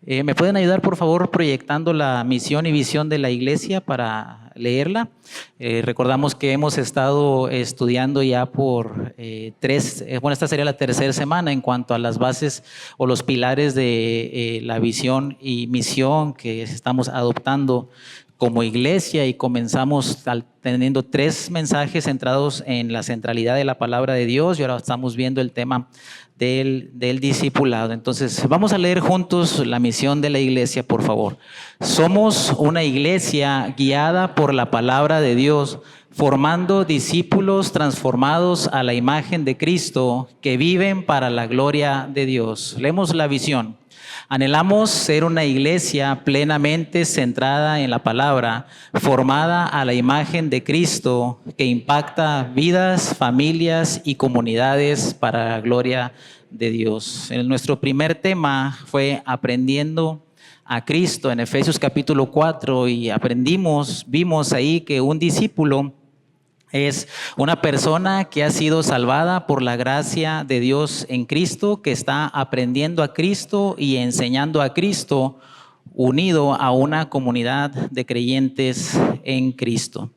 ¿Me pueden ayudar, por favor, proyectando la misión y visión de la iglesia para leerla? Recordamos que hemos estado estudiando ya por esta sería la tercera semana en cuanto a las bases o los pilares de la visión y misión que estamos adoptando como iglesia, y comenzamos teniendo 3 mensajes centrados en la centralidad de la palabra de Dios, y ahora estamos viendo el tema del discipulado. Entonces, vamos a leer juntos la misión de la iglesia, por favor. Somos una iglesia guiada por la palabra de Dios, formando discípulos transformados a la imagen de Cristo que viven para la gloria de Dios. Leemos la visión. Anhelamos ser una iglesia plenamente centrada en la palabra, formada a la imagen de Cristo, que impacta vidas, familias y comunidades para la gloria de Dios. Nuestro primer tema fue aprendiendo a Cristo en Efesios capítulo 4, y vimos ahí que un discípulo es una persona que ha sido salvada por la gracia de Dios en Cristo, que está aprendiendo a Cristo y enseñando a Cristo, unido a una comunidad de creyentes en Cristo.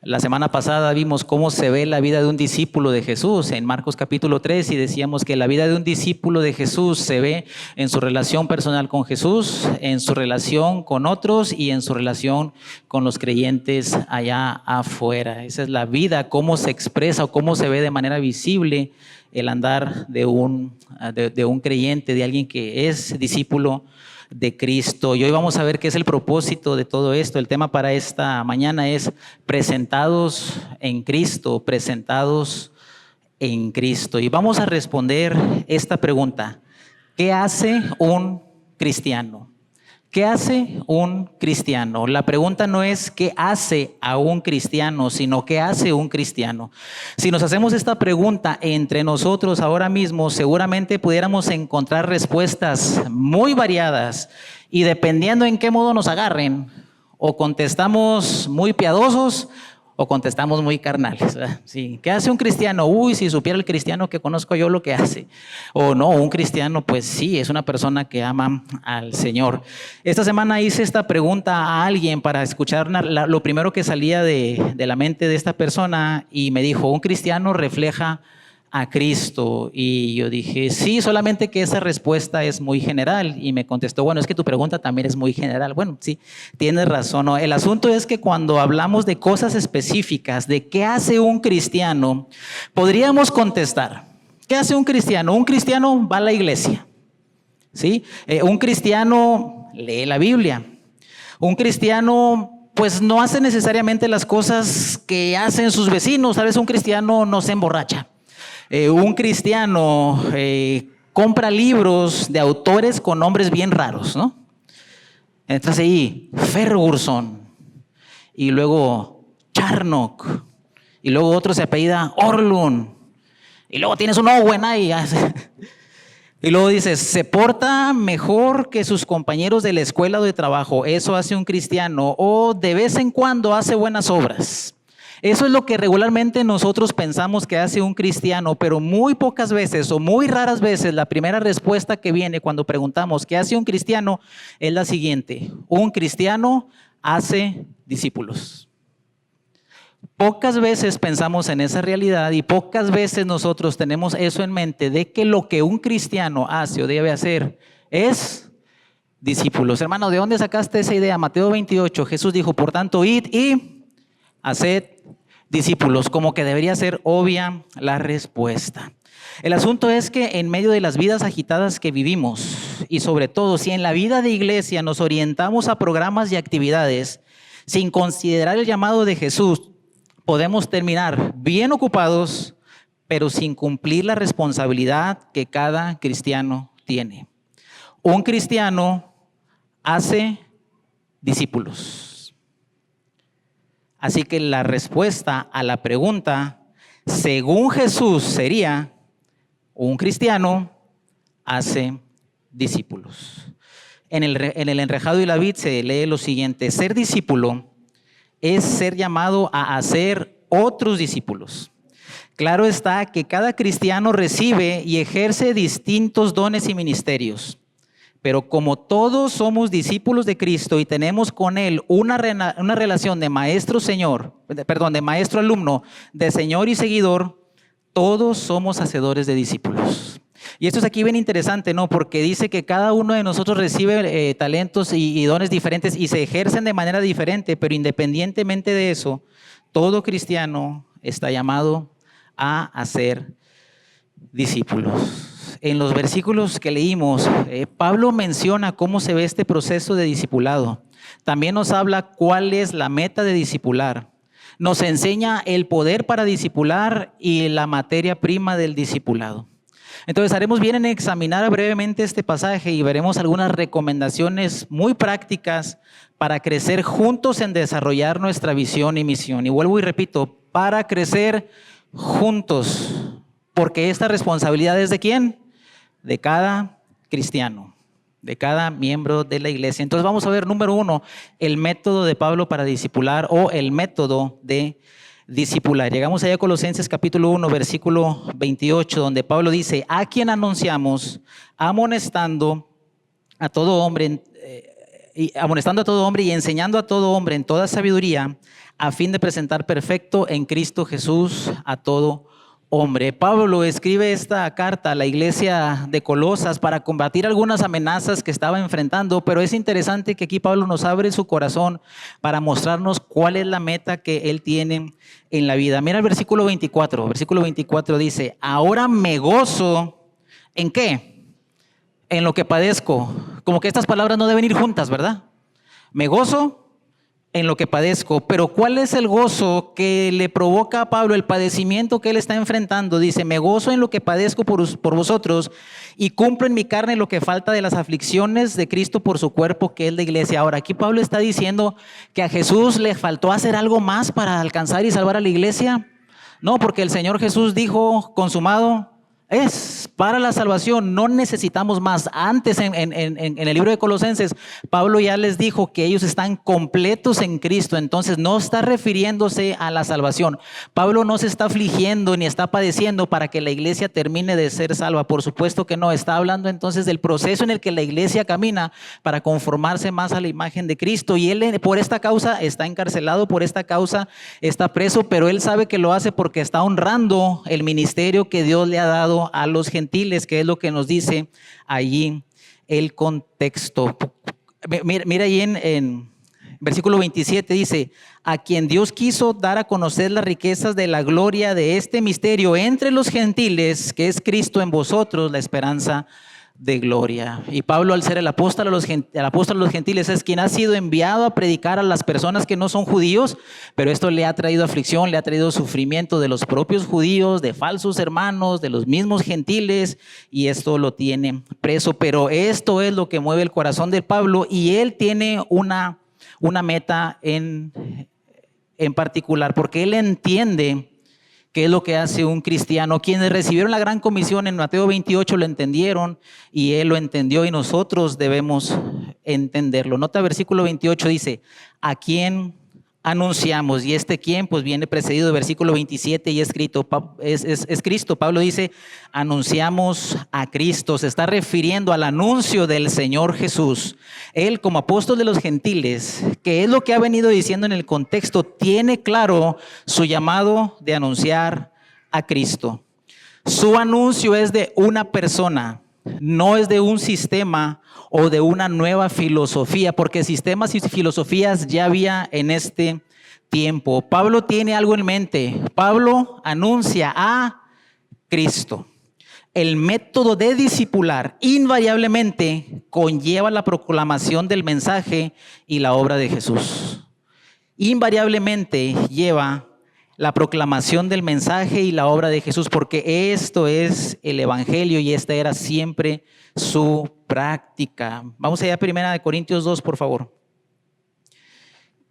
La semana pasada vimos cómo se ve la vida de un discípulo de Jesús en Marcos capítulo 3, y decíamos que la vida de un discípulo de Jesús se ve en su relación personal con Jesús, en su relación con otros y en su relación con los creyentes allá afuera. Esa es la vida, cómo se expresa o cómo se ve de manera visible el andar de un creyente, de alguien que es discípulo de Cristo. Y hoy vamos a ver qué es el propósito de todo esto. El tema para esta mañana es presentados en Cristo, presentados en Cristo. Y vamos a responder esta pregunta: ¿qué hace un cristiano? ¿Qué hace un cristiano? La pregunta no es qué hace a un cristiano, sino qué hace un cristiano. Si nos hacemos esta pregunta entre nosotros ahora mismo, seguramente pudiéramos encontrar respuestas muy variadas, y dependiendo en qué modo nos agarren, o contestamos muy piadosos o contestamos muy carnales, ¿verdad? Sí. ¿Qué hace un cristiano? Uy, si supiera el cristiano que conozco yo lo que hace. O no, un cristiano, pues sí, es una persona que ama al Señor. Esta semana hice esta pregunta a alguien para escuchar lo primero que salía de la mente de esta persona, y me dijo: un cristiano refleja a Cristo. Y yo dije, sí, solamente que esa respuesta es muy general. Y me contestó: bueno, es que tu pregunta también es muy general. Bueno, sí, tienes razón, ¿no? El asunto es que cuando hablamos de cosas específicas, de qué hace un cristiano, podríamos contestar: ¿qué hace un cristiano? Un cristiano va a la iglesia, ¿sí? Un cristiano lee la Biblia. Un cristiano pues no hace necesariamente las cosas que hacen sus vecinos. ¿Sabes? Un cristiano no se emborracha. Un cristiano compra libros de autores con nombres bien raros, ¿no? Entras ahí, Ferguson, y luego Charnock, y luego otro se apellida Orlund, y luego tienes un Owen ahí. Y luego dices, se porta mejor que sus compañeros de la escuela o de trabajo. Eso hace un cristiano. O de vez en cuando hace buenas obras. Eso es lo que regularmente nosotros pensamos que hace un cristiano, pero muy pocas veces o muy raras veces la primera respuesta que viene cuando preguntamos ¿qué hace un cristiano? Es la siguiente: un cristiano hace discípulos. Pocas veces pensamos en esa realidad, y pocas veces nosotros tenemos eso en mente, de que lo que un cristiano hace o debe hacer es discípulos. Hermano, ¿de dónde sacaste esa idea? Mateo 28, Jesús dijo: por tanto, id y haced discípulos. Como que debería ser obvia la respuesta. El asunto es que en medio de las vidas agitadas que vivimos, y sobre todo si en la vida de iglesia nos orientamos a programas y actividades sin considerar el llamado de Jesús, podemos terminar bien ocupados, pero sin cumplir la responsabilidad que cada cristiano tiene. Un cristiano hace discípulos. Así que la respuesta a la pregunta, según Jesús, sería: un cristiano hace discípulos. En el enrejado y la vid se lee lo siguiente: ser discípulo es ser llamado a hacer otros discípulos. Claro está que cada cristiano recibe y ejerce distintos dones y ministerios, Pero como todos somos discípulos de Cristo y tenemos con Él una relación de maestro-señor, perdón, de maestro-alumno, de señor y seguidor, todos somos hacedores de discípulos. Y esto es aquí bien interesante, ¿no? Porque dice que cada uno de nosotros recibe talentos y dones diferentes y se ejercen de manera diferente, pero independientemente de eso, todo cristiano está llamado a hacer discípulos. En los versículos que leímos, Pablo menciona cómo se ve este proceso de discipulado. También nos habla cuál es la meta de discipular. Nos enseña el poder para discipular y la materia prima del discipulado. Entonces haremos bien en examinar brevemente este pasaje y veremos algunas recomendaciones muy prácticas para crecer juntos en desarrollar nuestra visión y misión. Y vuelvo y repito, para crecer juntos, porque esta responsabilidad es ¿de quién? De cada cristiano, de cada miembro de la iglesia. Entonces vamos a ver, número 1, el método de Pablo para discipular o el método de discipular. Llegamos allá a Colosenses capítulo 1, versículo 28, donde Pablo dice: a quien anunciamos, amonestando a todo hombre y enseñando a todo hombre en toda sabiduría, a fin de presentar perfecto en Cristo Jesús a todo hombre. Pablo escribe esta carta a la iglesia de Colosas para combatir algunas amenazas que estaba enfrentando, pero es interesante que aquí Pablo nos abre su corazón para mostrarnos cuál es la meta que él tiene en la vida. Mira el versículo 24. Versículo 24 dice: ahora me gozo, ¿en qué? En lo que padezco. Como que estas palabras no deben ir juntas, ¿verdad? Me gozo en lo que padezco. Pero ¿cuál es el gozo que le provoca a Pablo el padecimiento que él está enfrentando? Dice: me gozo en lo que padezco por vosotros y cumplo en mi carne lo que falta de las aflicciones de Cristo por su cuerpo, que es la iglesia. Ahora, aquí Pablo está diciendo que a Jesús le faltó hacer algo más para alcanzar y salvar a la iglesia. No, porque el Señor Jesús dijo: consumado es. Para la salvación no necesitamos más. Antes en el libro de Colosenses, Pablo ya les dijo que ellos están completos en Cristo. Entonces no está refiriéndose a la salvación. Pablo no se está afligiendo ni está padeciendo para que la iglesia termine de ser salva. Por supuesto que no. Está hablando entonces del proceso en el que la iglesia camina para conformarse más a la imagen de Cristo. Y él por esta causa está encarcelado, por esta causa está preso, pero él sabe que lo hace porque está honrando el ministerio que Dios le ha dado a los gentiles, que es lo que nos dice allí el contexto. Mira allí en versículo 27 dice: a quien Dios quiso dar a conocer las riquezas de la gloria de este misterio entre los gentiles, que es Cristo en vosotros, la esperanza de gloria. Y Pablo, al ser el apóstol a los gentiles, es quien ha sido enviado a predicar a las personas que no son judíos, pero esto le ha traído aflicción, le ha traído sufrimiento de los propios judíos, de falsos hermanos, de los mismos gentiles, y esto lo tiene preso. Pero esto es lo que mueve el corazón de Pablo, y él tiene una meta en particular, porque él entiende qué es lo que hace un cristiano. Quienes recibieron la gran comisión en Mateo 28 lo entendieron y él lo entendió, y nosotros debemos entenderlo. Nota versículo 28, dice: ¿a quién anunciamos? Y este quién pues viene precedido de versículo 27 y es Cristo. Pablo dice: anunciamos a Cristo. Se está refiriendo al anuncio del Señor Jesús. Él, como apóstol de los gentiles, que es lo que ha venido diciendo en el contexto, tiene claro su llamado de anunciar a Cristo. Su anuncio es de una persona, no es de un sistema o de una nueva filosofía, porque sistemas y filosofías ya había en este tiempo. Pablo tiene algo en mente. Pablo anuncia a Cristo. El método de discipular invariablemente conlleva la proclamación del mensaje y la obra de Jesús. Invariablemente lleva la proclamación del mensaje y la obra de Jesús, porque esto es el evangelio y esta era siempre su práctica. Vamos allá a 1 Corintios 2, por favor.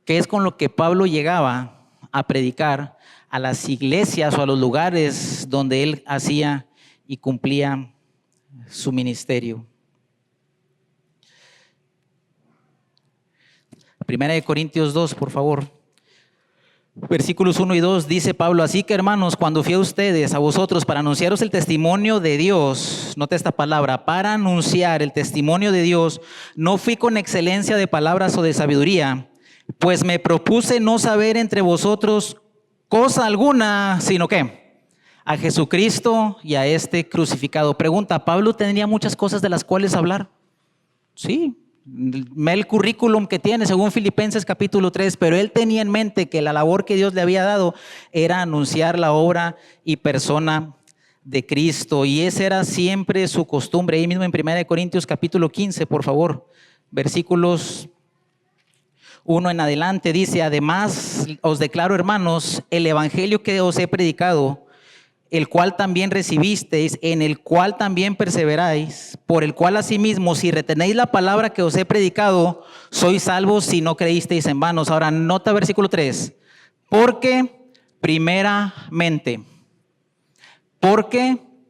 Que es con lo que Pablo llegaba a predicar a las iglesias o a los lugares donde él hacía y cumplía su ministerio. 1 Corintios 2, por favor. Versículos 1 y 2 dice Pablo: así que hermanos, cuando fui a ustedes, a vosotros, para anunciaros el testimonio de Dios, note esta palabra, para anunciar el testimonio de Dios, no fui con excelencia de palabras o de sabiduría, pues me propuse no saber entre vosotros cosa alguna, sino que a Jesucristo y a este crucificado. Pregunta: ¿Pablo tendría muchas cosas de las cuales hablar? Sí. El currículum que tiene según Filipenses capítulo 3, pero él tenía en mente que la labor que Dios le había dado era anunciar la obra y persona de Cristo, y esa era siempre su costumbre. Ahí mismo en 1 Corintios capítulo 15, por favor, versículos 1 en adelante, dice: además os declaro, hermanos, el evangelio que os he predicado, el cual también recibisteis, en el cual también perseveráis, por el cual asimismo, si retenéis la palabra que os he predicado, sois salvos si no creísteis en vanos. Ahora nota versículo 3, porque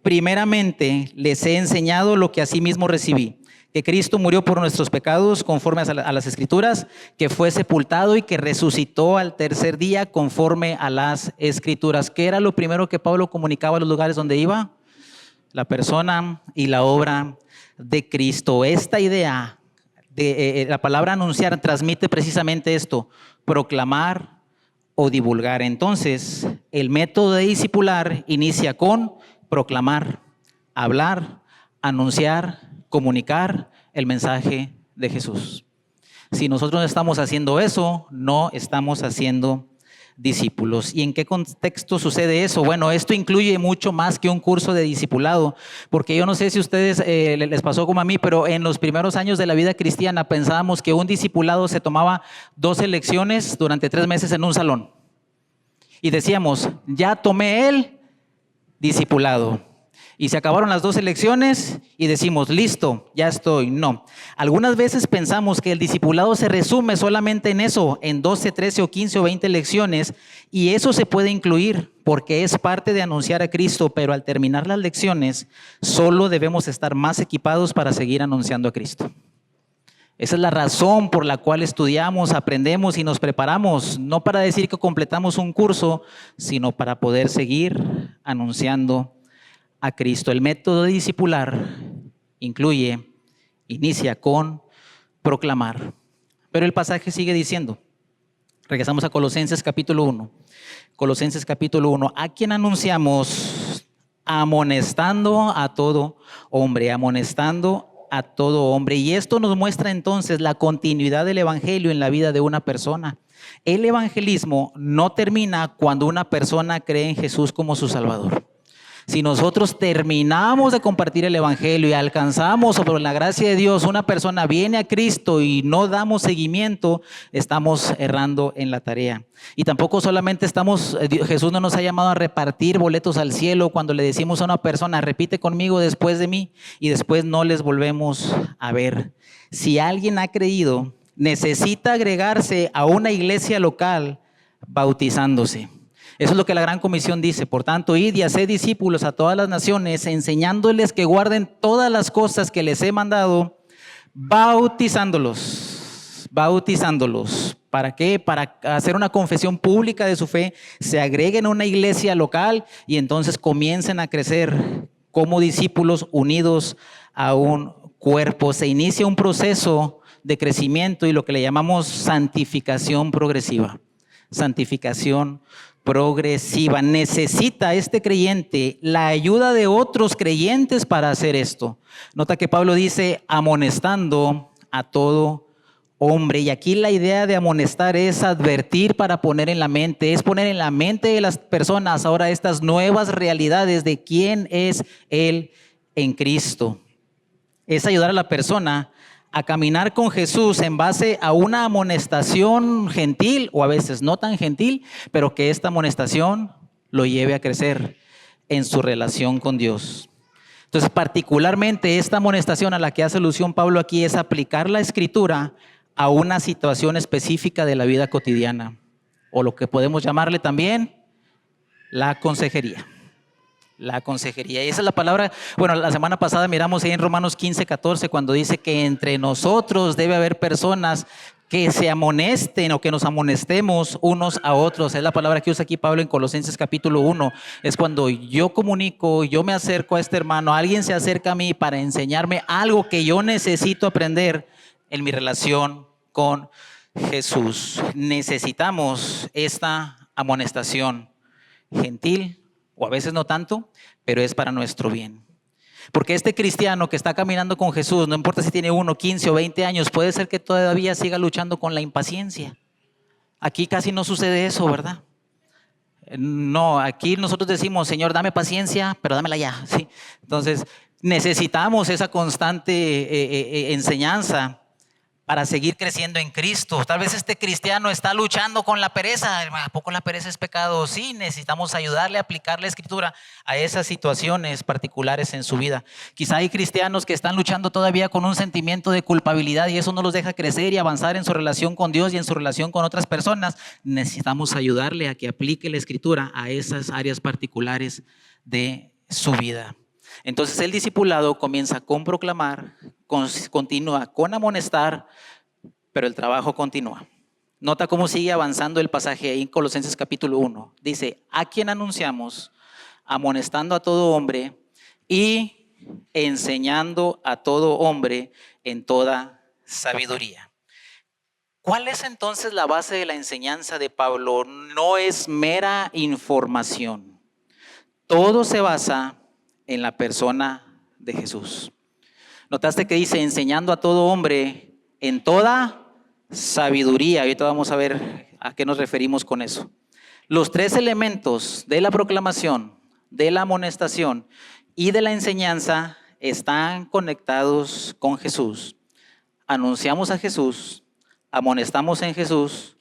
primeramente les he enseñado lo que asimismo recibí, que Cristo murió por nuestros pecados conforme a las Escrituras, que fue sepultado y que resucitó al tercer día conforme a las Escrituras. ¿Qué era lo primero que Pablo comunicaba a los lugares donde iba? La persona y la obra de Cristo. Esta idea de la palabra anunciar transmite precisamente esto: proclamar o divulgar. Entonces, el método de discipular inicia con proclamar, hablar, anunciar, comunicar el mensaje de Jesús. Si nosotros no estamos haciendo eso, no estamos haciendo discípulos. ¿Y en qué contexto sucede eso? Bueno, esto incluye mucho más que un curso de discipulado, porque yo no sé si a ustedes les pasó como a mí, pero en los primeros años de la vida cristiana pensábamos que un discipulado se tomaba 12 lecciones durante 3 meses en un salón. Y decíamos: ya tomé el discipulado. Y se acabaron las 12 lecciones y decimos: listo, ya estoy. No. Algunas veces pensamos que el discipulado se resume solamente en eso, en 12, 13 o 15 o 20 lecciones, y eso se puede incluir porque es parte de anunciar a Cristo, pero al terminar las lecciones solo debemos estar más equipados para seguir anunciando a Cristo. Esa es la razón por la cual estudiamos, aprendemos y nos preparamos, no para decir que completamos un curso, sino para poder seguir anunciando a Cristo. El método de discipular inicia con proclamar. Pero el pasaje sigue diciendo, regresamos a Colosenses capítulo 1. Colosenses capítulo 1, a quien anunciamos amonestando a todo hombre, Y esto nos muestra entonces la continuidad del evangelio en la vida de una persona. El evangelismo no termina cuando una persona cree en Jesús como su Salvador. Si nosotros terminamos de compartir el evangelio y alcanzamos por la gracia de Dios, una persona viene a Cristo y no damos seguimiento, estamos errando en la tarea. Y tampoco solamente Jesús no nos ha llamado a repartir boletos al cielo cuando le decimos a una persona: repite conmigo después de mí, y después no les volvemos a ver. Si alguien ha creído, necesita agregarse a una iglesia local bautizándose. Eso es lo que la Gran Comisión dice. Por tanto, id y haced discípulos a todas las naciones, enseñándoles que guarden todas las cosas que les he mandado, bautizándolos. ¿Para qué? Para hacer una confesión pública de su fe, se agreguen a una iglesia local y entonces comiencen a crecer como discípulos unidos a un cuerpo. Se inicia un proceso de crecimiento y lo que le llamamos santificación progresiva. Santificación progresiva. Necesita este creyente la ayuda de otros creyentes para hacer esto. Nota que Pablo dice amonestando a todo hombre, y aquí la idea de amonestar es advertir para poner en la mente, es poner en la mente de las personas ahora estas nuevas realidades de quién es Él en Cristo. Es ayudar a la persona a caminar con Jesús en base a una amonestación gentil o a veces no tan gentil, pero que esta amonestación lo lleve a crecer en su relación con Dios. Entonces, particularmente esta amonestación a la que hace alusión Pablo aquí es aplicar la Escritura a una situación específica de la vida cotidiana, o lo que podemos llamarle también la consejería. La consejería. Y esa es la palabra. Bueno, la semana pasada miramos ahí en Romanos 15, 14, cuando dice que entre nosotros debe haber personas que se amonesten o que nos amonestemos unos a otros. Es la palabra que usa aquí Pablo en Colosenses capítulo 1. Es cuando yo comunico, yo me acerco a este hermano, alguien se acerca a mí para enseñarme algo que yo necesito aprender en mi relación con Jesús. Necesitamos esta amonestación gentil, o a veces no tanto, pero es para nuestro bien. Porque este cristiano que está caminando con Jesús, no importa si tiene 1, 15 o 20 años, puede ser que todavía siga luchando con la impaciencia. Aquí casi no sucede eso, ¿verdad? No, aquí nosotros decimos, Señor, dame paciencia, pero dámela ya. ¿Sí? Entonces, necesitamos esa constante enseñanza para seguir creciendo en Cristo. Tal vez este cristiano está luchando con la pereza. ¿A poco la pereza es pecado? Sí, necesitamos ayudarle a aplicar la Escritura a esas situaciones particulares en su vida. Quizá hay cristianos que están luchando todavía con un sentimiento de culpabilidad y eso no los deja crecer y avanzar en su relación con Dios y en su relación con otras personas. Necesitamos ayudarle a que aplique la Escritura a esas áreas particulares de su vida. Entonces el discipulado comienza con proclamar, continúa con amonestar, pero el trabajo continúa. Nota cómo sigue avanzando el pasaje ahí en Colosenses capítulo 1. Dice, a quien anunciamos, amonestando a todo hombre y enseñando a todo hombre en toda sabiduría. ¿Cuál es entonces la base de la enseñanza de Pablo? No es mera información. Todo se basa en la persona de Jesús. Notaste que dice enseñando a todo hombre en toda sabiduría. Ahorita vamos a ver a qué nos referimos con eso. Los tres elementos de la proclamación, de la amonestación y de la enseñanza están conectados con Jesús. Anunciamos a Jesús, amonestamos en Jesús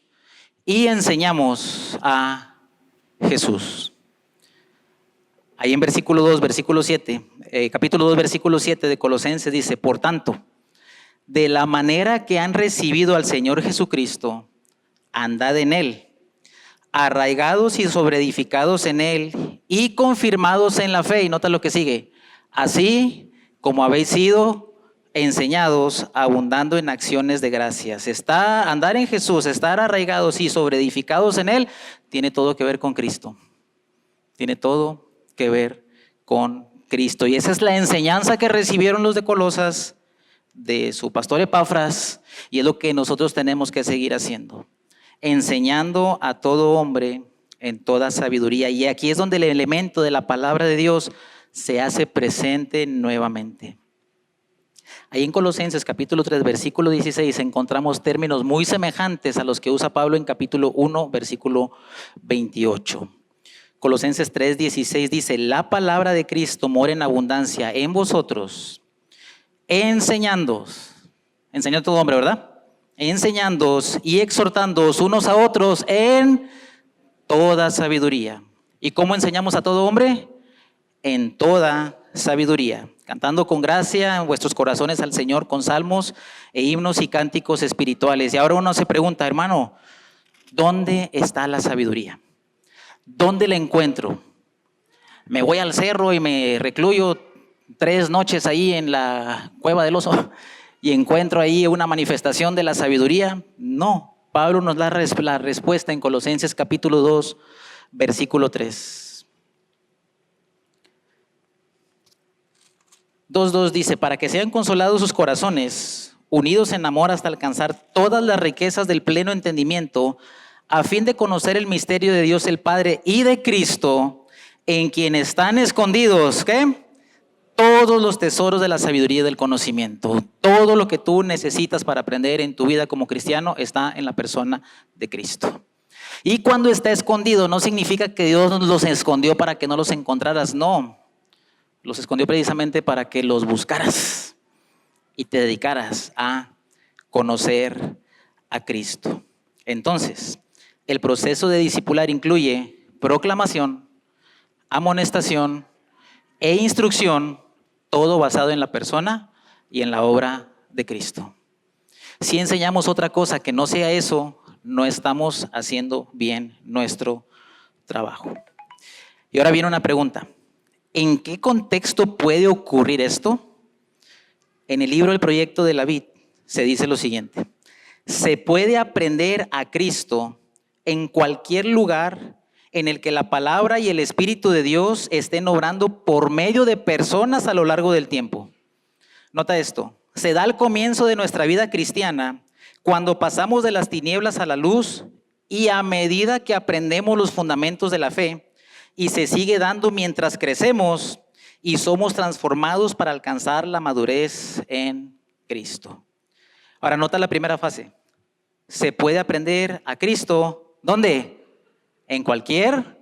y enseñamos a Jesús. Ahí en versículo 2, versículo 7, capítulo 2, versículo 7 de Colosenses dice, por tanto, de la manera que han recibido al Señor Jesucristo, andad en Él, arraigados y sobreedificados en Él y confirmados en la fe. Y nota lo que sigue, así como habéis sido enseñados, abundando en acciones de gracias. Andar en Jesús, estar arraigados y sobreedificados en Él, tiene todo que ver con Cristo. Tiene todo que ver con Cristo. Y esa es la enseñanza que recibieron los de Colosas de su pastor Epafras, y es lo que nosotros tenemos que seguir haciendo, enseñando a todo hombre en toda sabiduría. Y aquí es donde el elemento de la palabra de Dios se hace presente nuevamente. Ahí en Colosenses capítulo 3, versículo 16 encontramos términos muy semejantes a los que usa Pablo en capítulo 1, versículo 28. Colosenses 3:16 dice, la palabra de Cristo mora en abundancia en vosotros, enseñándoos a todo hombre, ¿verdad? Enseñándoos y exhortándoos unos a otros en toda sabiduría. ¿Y cómo enseñamos a todo hombre? En toda sabiduría, cantando con gracia en vuestros corazones al Señor con salmos e himnos y cánticos espirituales. Y ahora uno se pregunta, hermano, ¿dónde está la sabiduría? ¿Dónde la encuentro? Me voy al cerro y me recluyo 3 noches ahí en la cueva del oso y encuentro ahí una manifestación de la sabiduría. No, Pablo nos da la respuesta en Colosenses capítulo 2, versículo 3. 2:2 dice, para que sean consolados sus corazones, unidos en amor hasta alcanzar todas las riquezas del pleno entendimiento, a fin de conocer el misterio de Dios el Padre y de Cristo, en quien están escondidos, ¿qué? Todos los tesoros de la sabiduría y del conocimiento. Todo lo que tú necesitas para aprender en tu vida como cristiano está en la persona de Cristo. Y cuando está escondido, no significa que Dios los escondió para que no los encontraras, no. Los escondió precisamente para que los buscaras y te dedicaras a conocer a Cristo. Entonces, el proceso de discipular incluye proclamación, amonestación e instrucción, todo basado en la persona y en la obra de Cristo. Si enseñamos otra cosa que no sea eso, no estamos haciendo bien nuestro trabajo. Y ahora viene una pregunta. ¿En qué contexto puede ocurrir esto? En el libro El Proyecto de la Vid se dice lo siguiente. Se puede aprender a Cristo en cualquier lugar en el que la palabra y el Espíritu de Dios estén obrando por medio de personas a lo largo del tiempo. Nota esto, se da al comienzo de nuestra vida cristiana cuando pasamos de las tinieblas a la luz y a medida que aprendemos los fundamentos de la fe, y se sigue dando mientras crecemos y somos transformados para alcanzar la madurez en Cristo. Ahora nota la primera fase. Se puede aprender a Cristo, ¿dónde? En cualquier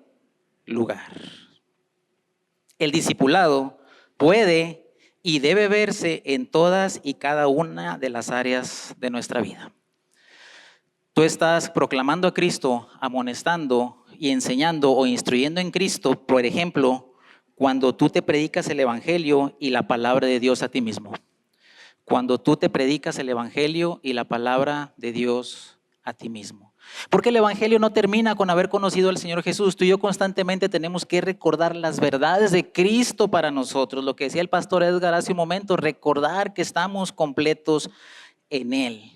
lugar. El discipulado puede y debe verse en todas y cada una de las áreas de nuestra vida. Tú estás proclamando a Cristo, amonestando y enseñando o instruyendo en Cristo, por ejemplo, cuando tú te predicas el Evangelio y la palabra de Dios a ti mismo. Cuando tú te predicas el Evangelio y la palabra de Dios a ti mismo. Porque el Evangelio no termina con haber conocido al Señor Jesús. Tú y yo constantemente tenemos que recordar las verdades de Cristo para nosotros. Lo que decía el pastor Edgar hace un momento, recordar que estamos completos en Él.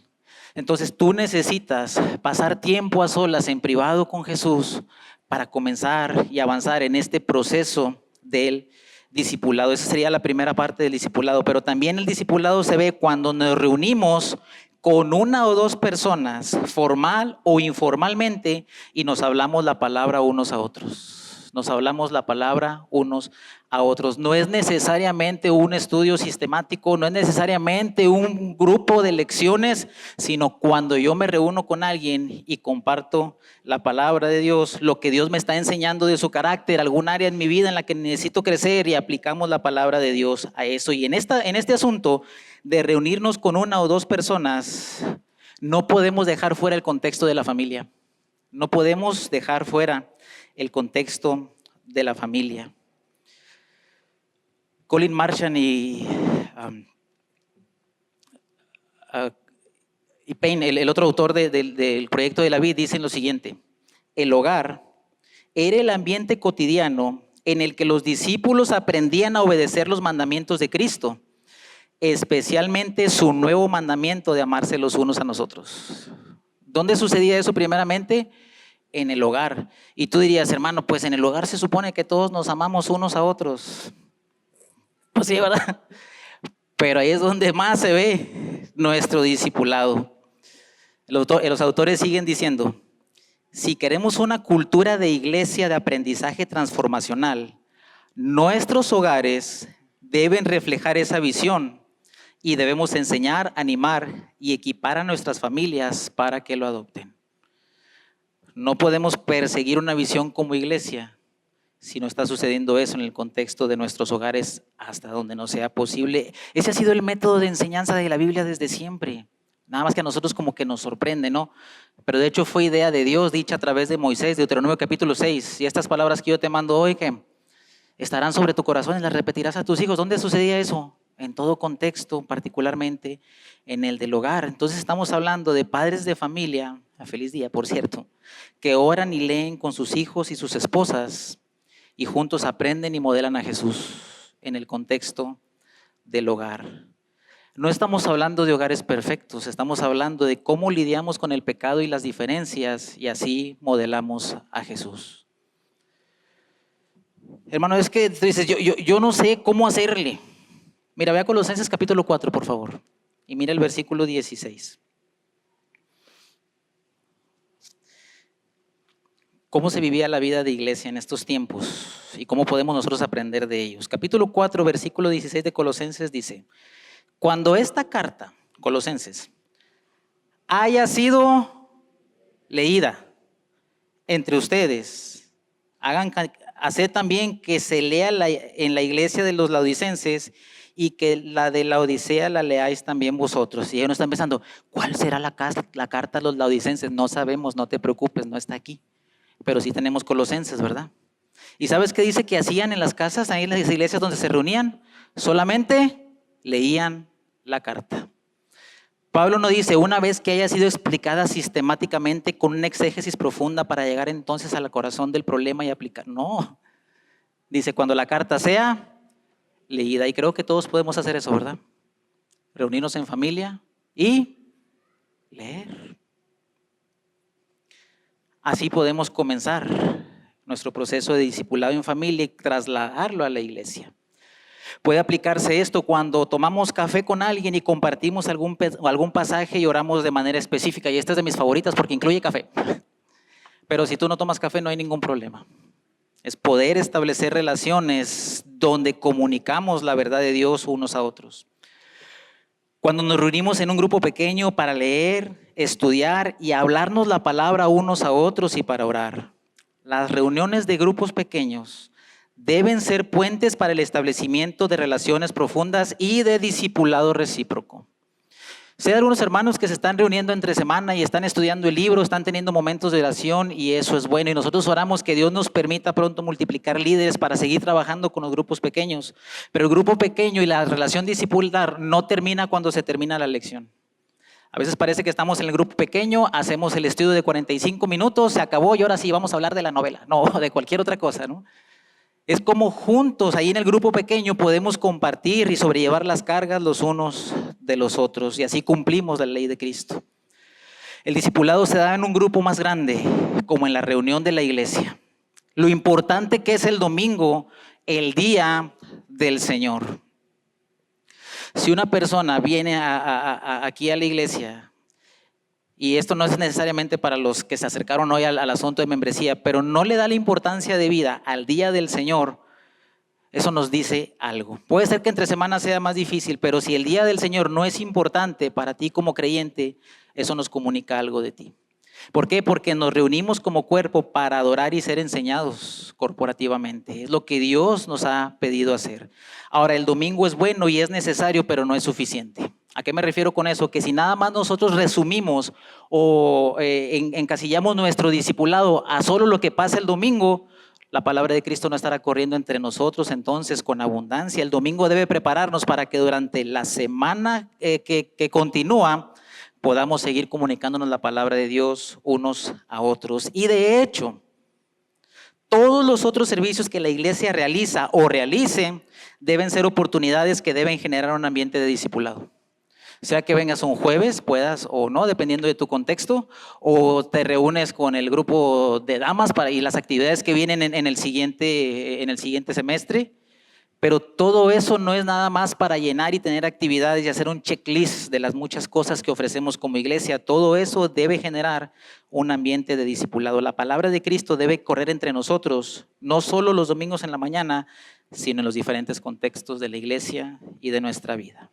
Entonces tú necesitas pasar tiempo a solas en privado con Jesús para comenzar y avanzar en este proceso del discipulado. Esa sería la primera parte del discipulado, pero también el discipulado se ve cuando nos reunimos con una o dos personas, formal o informalmente, y nos hablamos la palabra unos a otros. Nos hablamos la palabra unos a otros. No es necesariamente un estudio sistemático, no es necesariamente un grupo de lecciones, sino cuando yo me reúno con alguien y comparto la palabra de Dios, lo que Dios me está enseñando de su carácter, algún área en mi vida en la que necesito crecer, y aplicamos la palabra de Dios a eso. Y en este asunto de reunirnos con una o dos personas, no podemos dejar fuera el contexto de la familia. No podemos dejar fuera el contexto de la familia. Colin Marchand y Payne, el otro autor del proyecto de la vida, dicen lo siguiente: el hogar era el ambiente cotidiano en el que los discípulos aprendían a obedecer los mandamientos de Cristo, especialmente su nuevo mandamiento de amarse los unos a nosotros. ¿Dónde sucedía eso primeramente? En el hogar. Y tú dirías, hermano, pues en el hogar se supone que todos nos amamos unos a otros. Pues sí, ¿verdad? Pero ahí es donde más se ve nuestro discipulado. Los autores siguen diciendo, si queremos una cultura de iglesia de aprendizaje transformacional, nuestros hogares deben reflejar esa visión y debemos enseñar, animar y equipar a nuestras familias para que lo adopten. No podemos perseguir una visión como iglesia si no está sucediendo eso en el contexto de nuestros hogares hasta donde no sea posible. Ese ha sido el método de enseñanza de la Biblia desde siempre. Nada más que a nosotros como que nos sorprende, ¿no? Pero de hecho fue idea de Dios dicha a través de Moisés, Deuteronomio capítulo 6. Y estas palabras que yo te mando hoy, que estarán sobre tu corazón y las repetirás a tus hijos. ¿Dónde sucedía eso? En todo contexto, particularmente en el del hogar. Entonces estamos hablando de padres de familia, a feliz día por cierto, que oran y leen con sus hijos y sus esposas y juntos aprenden y modelan a Jesús en el contexto del hogar. No estamos hablando de hogares perfectos, estamos hablando de cómo lidiamos con el pecado y las diferencias y así modelamos a Jesús. Hermano, es que tú dices, yo no sé cómo hacerle. Mira, ve a Colosenses capítulo 4, por favor, y mira el versículo 16. ¿Cómo se vivía la vida de iglesia en estos tiempos y cómo podemos nosotros aprender de ellos? Capítulo 4, versículo 16 de Colosenses dice, cuando esta carta, Colosenses, haya sido leída entre ustedes, haced también que se lea en la iglesia de los laodicenses y que la de Laodicea la leáis también vosotros. Y ellos no están pensando, ¿cuál será la carta a los laodicenses? No sabemos, no te preocupes, no está aquí. Pero sí tenemos Colosenses, ¿verdad? ¿Y sabes qué dice que hacían en las casas, ahí en las iglesias donde se reunían? Solamente leían la carta. Pablo no dice, una vez que haya sido explicada sistemáticamente con una exégesis profunda para llegar entonces al corazón del problema y aplicar. No. Dice, cuando la carta sea leída. Y creo que todos podemos hacer eso, ¿verdad? Reunirnos en familia y leer. Así podemos comenzar nuestro proceso de discipulado en familia y trasladarlo a la iglesia. Puede aplicarse esto cuando tomamos café con alguien y compartimos algún pasaje y oramos de manera específica. Y esta es de mis favoritas porque incluye café. Pero si tú no tomas café no hay ningún problema. Es poder establecer relaciones donde comunicamos la verdad de Dios unos a otros. Cuando nos reunimos en un grupo pequeño para leer, estudiar y hablarnos la palabra unos a otros y para orar. Las reuniones de grupos pequeños deben ser puentes para el establecimiento de relaciones profundas y de discipulado recíproco. Sé de algunos hermanos que se están reuniendo entre semana y están estudiando el libro, están teniendo momentos de oración y eso es bueno. Y nosotros oramos que Dios nos permita pronto multiplicar líderes para seguir trabajando con los grupos pequeños. Pero el grupo pequeño y la relación discipular no termina cuando se termina la lección. A veces parece que estamos en el grupo pequeño, hacemos el estudio de 45 minutos, se acabó y ahora sí vamos a hablar de la novela. No, de cualquier otra cosa, ¿no? Es como juntos, ahí en el grupo pequeño, podemos compartir y sobrellevar las cargas los unos de los otros y así cumplimos la ley de Cristo. El discipulado se da en un grupo más grande, como en la reunión de la iglesia. Lo importante que es el domingo, el día del Señor. Si una persona viene aquí a la iglesia, y esto no es necesariamente para los que se acercaron hoy al asunto de membresía, pero no le da la importancia de vida al día del Señor, eso nos dice algo. Puede ser que entre semanas sea más difícil, pero si el día del Señor no es importante para ti como creyente, eso nos comunica algo de ti. ¿Por qué? Porque nos reunimos como cuerpo para adorar y ser enseñados corporativamente. Es lo que Dios nos ha pedido hacer. Ahora, el domingo es bueno y es necesario, pero no es suficiente. ¿A qué me refiero con eso? Que si nada más nosotros resumimos o encasillamos nuestro discipulado a solo lo que pasa el domingo, la palabra de Cristo no estará corriendo entre nosotros entonces con abundancia. El domingo debe prepararnos para que durante la semana que continúa podamos seguir comunicándonos la palabra de Dios unos a otros. Y de hecho, todos los otros servicios que la iglesia realiza o realice deben ser oportunidades que deben generar un ambiente de discipulado. Sea que vengas un jueves, puedas o no, dependiendo de tu contexto, o te reúnes con el grupo de damas y las actividades que vienen en el siguiente semestre. Pero todo eso no es nada más para llenar y tener actividades y hacer un checklist de las muchas cosas que ofrecemos como iglesia. Todo eso debe generar un ambiente de discipulado. La palabra de Cristo debe correr entre nosotros, no solo los domingos en la mañana, sino en los diferentes contextos de la iglesia y de nuestra vida.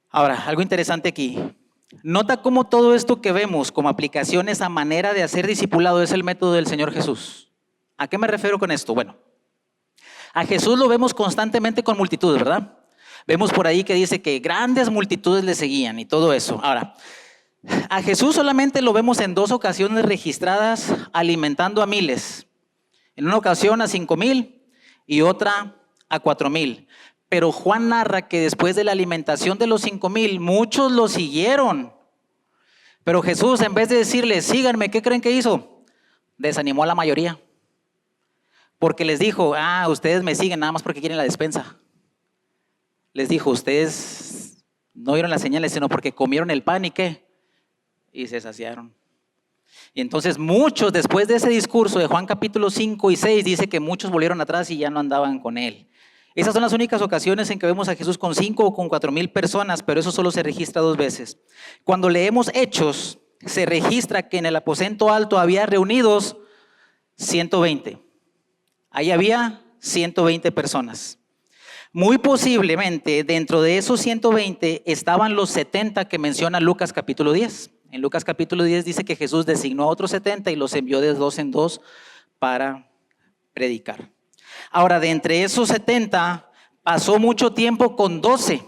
Ahora, algo interesante aquí. Nota cómo todo esto que vemos como aplicaciones a manera de hacer discipulado es el método del Señor Jesús. ¿A qué me refiero con esto? Bueno, a Jesús lo vemos constantemente con multitudes, ¿verdad? Vemos por ahí que dice que grandes multitudes le seguían y todo eso. Ahora, a Jesús solamente lo vemos en 2 ocasiones registradas alimentando a miles. En una ocasión a 5,000 y otra a 4,000. Pero Juan narra que después de la alimentación de los 5,000, muchos lo siguieron. Pero Jesús, en vez de decirles, síganme, ¿qué creen que hizo? Desanimó a la mayoría. Porque les dijo, ustedes me siguen nada más porque quieren la despensa. Les dijo, ustedes no vieron las señales, sino porque comieron el pan y ¿qué? Y se saciaron. Y entonces muchos, después de ese discurso de Juan capítulo 5 y 6, dice que muchos volvieron atrás y ya no andaban con él. Esas son las únicas ocasiones en que vemos a Jesús con 5 o con 4,000 personas, pero eso solo se registra 2 veces. Cuando leemos Hechos, se registra que en el aposento alto había reunidos 120. Ahí había 120 personas. Muy posiblemente dentro de esos 120 estaban los 70 que menciona Lucas capítulo 10. En Lucas capítulo 10 dice que Jesús designó a otros 70 y los envió de 2 en 2 para predicar. Ahora, de entre esos 70, pasó mucho tiempo con 12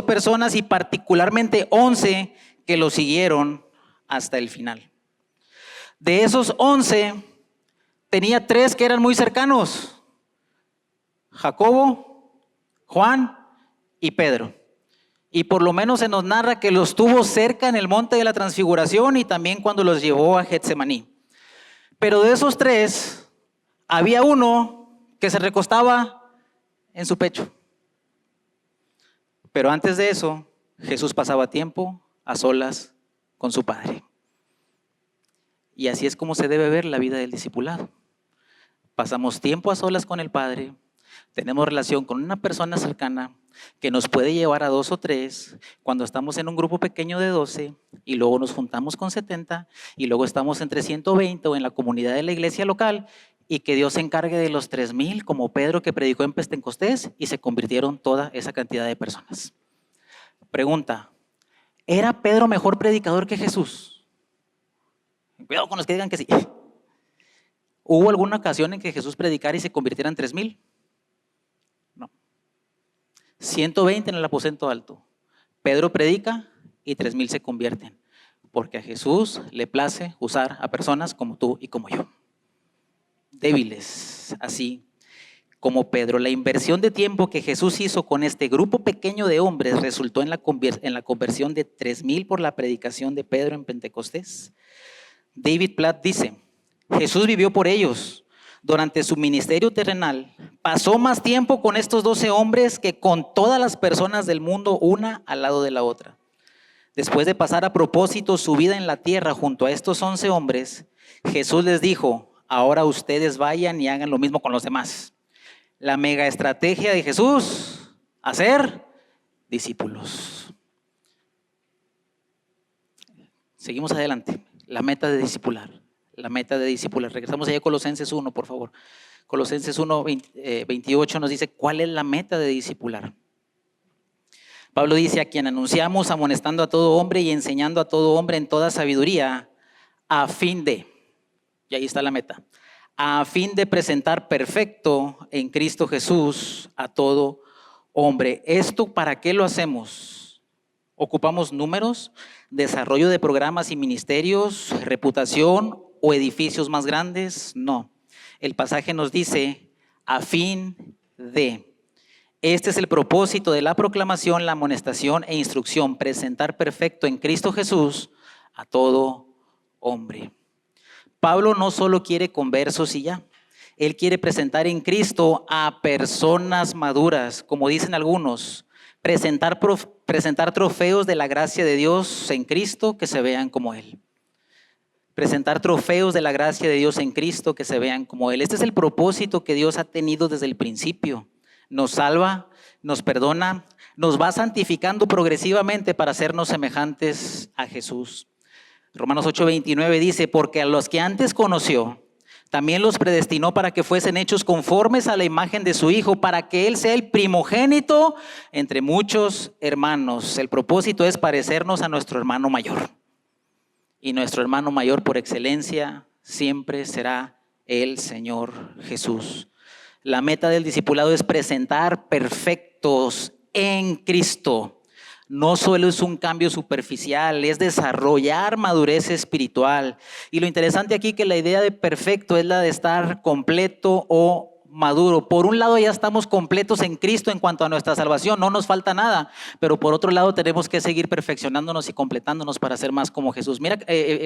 personas y particularmente 11 que lo siguieron hasta el final. De esos 11, tenía 3 que eran muy cercanos: Jacobo, Juan y Pedro. Y por lo menos se nos narra que los tuvo cerca en el monte de la transfiguración y también cuando los llevó a Getsemaní. Pero de esos 3, había uno que se recostaba en su pecho. Pero antes de eso, Jesús pasaba tiempo a solas con su Padre. Y así es como se debe ver la vida del discipulado. Pasamos tiempo a solas con el Padre, tenemos relación con una persona cercana que nos puede llevar a 2 o 3, cuando estamos en un grupo pequeño de 12 y luego nos juntamos con 70 y luego estamos entre 120 o en la comunidad de la iglesia local y que Dios se encargue de los 3,000 como Pedro que predicó en Pentecostés y se convirtieron toda esa cantidad de personas. Pregunta, ¿era Pedro mejor predicador que Jesús? Cuidado con los que digan que sí. ¿Hubo alguna ocasión en que Jesús predicara y se convirtieran 3,000? No. 120 en el aposento alto. Pedro predica y 3,000 se convierten. Porque a Jesús le place usar a personas como tú y como yo. Débiles, así como Pedro. La inversión de tiempo que Jesús hizo con este grupo pequeño de hombres resultó en la conversión de 3,000 por la predicación de Pedro en Pentecostés. David Platt dice, Jesús vivió por ellos. Durante su ministerio terrenal, pasó más tiempo con estos 12 hombres que con todas las personas del mundo, una al lado de la otra. Después de pasar a propósito su vida en la tierra junto a estos 11 hombres, Jesús les dijo, ahora ustedes vayan y hagan lo mismo con los demás. La mega estrategia de Jesús, hacer discípulos. Seguimos adelante, la meta de discipular. La meta de discipular. Regresamos allá a Colosenses 1, por favor. Colosenses 1, 28 nos dice cuál es la meta de discipular. Pablo dice, a quien anunciamos amonestando a todo hombre y enseñando a todo hombre en toda sabiduría, a fin de, y ahí está la meta, a fin de presentar perfecto en Cristo Jesús a todo hombre. ¿Esto para qué lo hacemos? ¿Ocupamos números, desarrollo de programas y ministerios, reputación o edificios más grandes? No. El pasaje nos dice, a fin de. Este es el propósito de la proclamación, la amonestación e instrucción, presentar perfecto en Cristo Jesús a todo hombre. Pablo no solo quiere conversos y ya. Él quiere presentar en Cristo a personas maduras, como dicen algunos, presentar trofeos de la gracia de Dios en Cristo que se vean como Él. Presentar trofeos de la gracia de Dios en Cristo que se vean como Él. Este es el propósito que Dios ha tenido desde el principio. Nos salva, nos perdona, nos va santificando progresivamente para hacernos semejantes a Jesús. Romanos 8:29 dice, porque a los que antes conoció, también los predestinó para que fuesen hechos conformes a la imagen de su Hijo, para que Él sea el primogénito entre muchos hermanos. El propósito es parecernos a nuestro hermano mayor. Y nuestro hermano mayor por excelencia siempre será el Señor Jesús. La meta del discipulado es presentar perfectos en Cristo. No solo es un cambio superficial, es desarrollar madurez espiritual. Y lo interesante aquí que la idea de perfecto es la de estar completo o maduro. Por un lado ya estamos completos en Cristo en cuanto a nuestra salvación, no nos falta nada. Pero por otro lado tenemos que seguir perfeccionándonos y completándonos para ser más como Jesús. Mira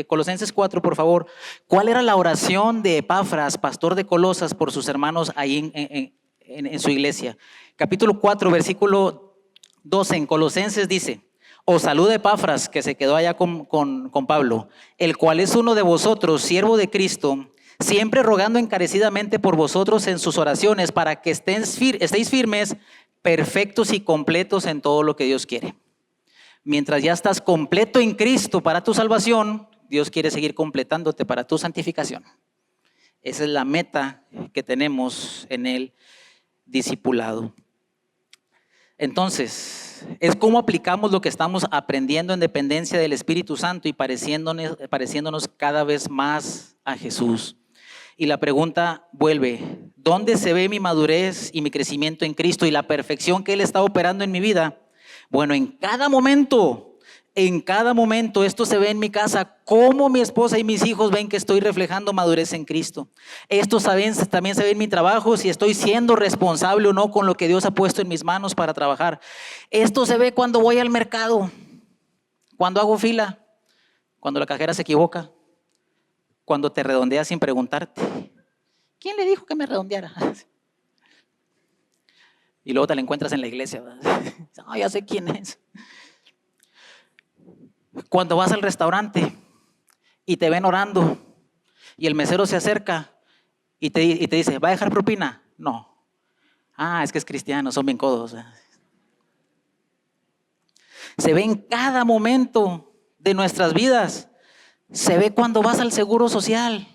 Colosenses 4, por favor. ¿Cuál era la oración de Epafras, pastor de Colosas, por sus hermanos ahí en su iglesia? Capítulo 4, versículo 12 en Colosenses dice, os saluda Epafras, que se quedó allá con Pablo, el cual es uno de vosotros, siervo de Cristo, siempre rogando encarecidamente por vosotros en sus oraciones, para que estéis firmes, perfectos y completos en todo lo que Dios quiere. Mientras ya estás completo en Cristo para tu salvación, Dios quiere seguir completándote para tu santificación. Esa es la meta que tenemos en el discipulado. Entonces, es cómo aplicamos lo que estamos aprendiendo en dependencia del Espíritu Santo y pareciéndonos cada vez más a Jesús. Y la pregunta vuelve, ¿dónde se ve mi madurez y mi crecimiento en Cristo y la perfección que Él está operando en mi vida? Bueno, en cada momento esto se ve en mi casa, cómo mi esposa y mis hijos ven que estoy reflejando madurez en Cristo. Esto también se ve en mi trabajo, si estoy siendo responsable o no con lo que Dios ha puesto en mis manos para trabajar. Esto se ve cuando voy al mercado, cuando hago fila, cuando la cajera se equivoca, cuando te redondeas sin preguntarte. ¿Quién le dijo que me redondeara? Y luego te la encuentras en la iglesia. Oh, ya sé quién es. Cuando vas al restaurante y te ven orando Y el mesero se acerca y te dice, ¿va a dejar propina? No. Ah, es que es cristiano, son bien codos. Se ve en cada momento de nuestras vidas. Se ve cuando vas al Seguro Social